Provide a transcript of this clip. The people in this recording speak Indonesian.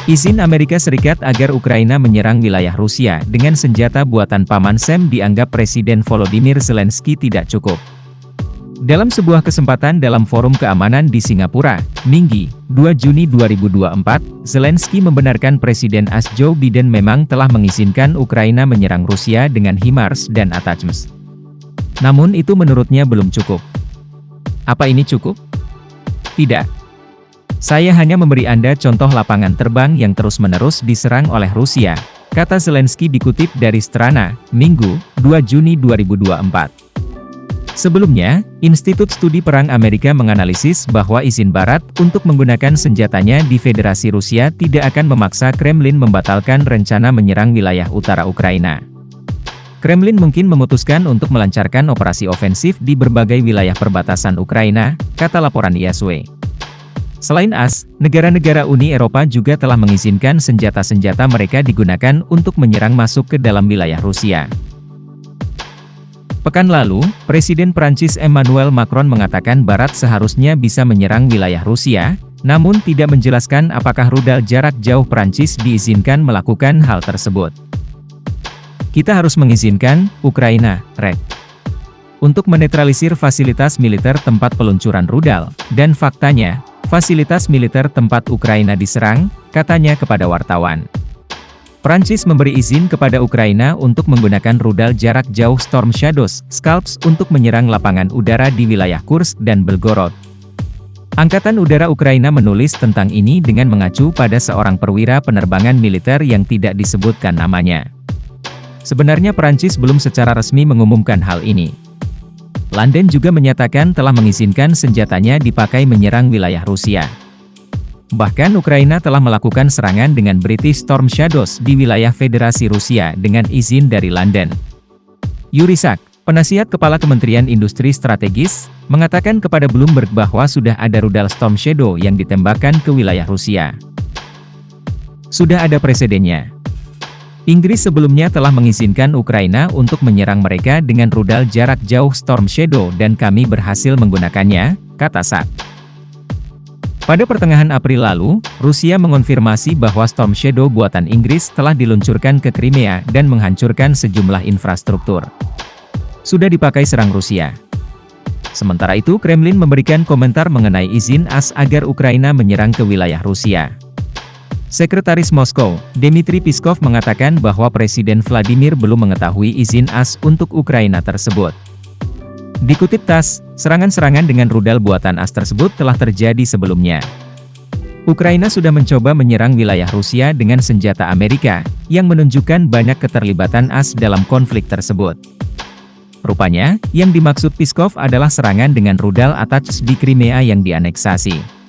Izin Amerika Serikat agar Ukraina menyerang wilayah Rusia dengan senjata buatan Paman Sam dianggap Presiden Volodymyr Zelensky tidak cukup. Dalam sebuah kesempatan dalam Forum Keamanan di Singapura, Minggu, 2 Juni 2024, Zelensky membenarkan Presiden AS Joe Biden memang telah mengizinkan Ukraina menyerang Rusia dengan HIMARS dan ATACMS. Namun itu menurutnya belum cukup. Apa ini cukup? Tidak. Saya hanya memberi Anda contoh lapangan terbang yang terus-menerus diserang oleh Rusia, kata Zelensky dikutip dari Strana, Minggu, 2 Juni 2024. Sebelumnya, Institut Studi Perang Amerika menganalisis bahwa izin Barat untuk menggunakan senjatanya di Federasi Rusia tidak akan memaksa Kremlin membatalkan rencana menyerang wilayah utara Ukraina. Kremlin mungkin memutuskan untuk melancarkan operasi ofensif di berbagai wilayah perbatasan Ukraina, kata laporan ISW. Selain AS, negara-negara Uni Eropa juga telah mengizinkan senjata-senjata mereka digunakan untuk menyerang masuk ke dalam wilayah Rusia. Pekan lalu, Presiden Prancis Emmanuel Macron mengatakan Barat seharusnya bisa menyerang wilayah Rusia, namun tidak menjelaskan apakah rudal jarak jauh Prancis diizinkan melakukan hal tersebut. Kita harus mengizinkan, Ukraina, RED, untuk menetralisir fasilitas militer tempat peluncuran rudal, dan faktanya, fasilitas militer tempat Ukraina diserang, katanya kepada wartawan. Prancis memberi izin kepada Ukraina untuk menggunakan rudal jarak jauh Storm Shadows, Scalps untuk menyerang lapangan udara di wilayah Kursk dan Belgorod. Angkatan Udara Ukraina menulis tentang ini dengan mengacu pada seorang perwira penerbangan militer yang tidak disebutkan namanya. Sebenarnya Prancis belum secara resmi mengumumkan hal ini. London juga menyatakan telah mengizinkan senjatanya dipakai menyerang wilayah Rusia. Bahkan Ukraina telah melakukan serangan dengan British Storm Shadows di wilayah Federasi Rusia dengan izin dari London. Yuri Sak, penasihat Kepala Kementerian Industri Strategis, mengatakan kepada Bloomberg bahwa sudah ada rudal Storm Shadow yang ditembakkan ke wilayah Rusia. Sudah ada presidennya. Inggris sebelumnya telah mengizinkan Ukraina untuk menyerang mereka dengan rudal jarak jauh Storm Shadow dan kami berhasil menggunakannya, kata Sak. Pada pertengahan April lalu, Rusia mengonfirmasi bahwa Storm Shadow buatan Inggris telah diluncurkan ke Crimea dan menghancurkan sejumlah infrastruktur. Sudah dipakai serang Rusia. Sementara itu Kremlin memberikan komentar mengenai izin AS agar Ukraina menyerang ke wilayah Rusia. Sekretaris Moskow, Dmitry Peskov mengatakan bahwa Presiden Vladimir belum mengetahui izin AS untuk Ukraina tersebut. Dikutip TASS, serangan-serangan dengan rudal buatan AS tersebut telah terjadi sebelumnya. Ukraina sudah mencoba menyerang wilayah Rusia dengan senjata Amerika, yang menunjukkan banyak keterlibatan AS dalam konflik tersebut. Rupanya, yang dimaksud Peskov adalah serangan dengan rudal ATACMS di Crimea yang dianeksasi.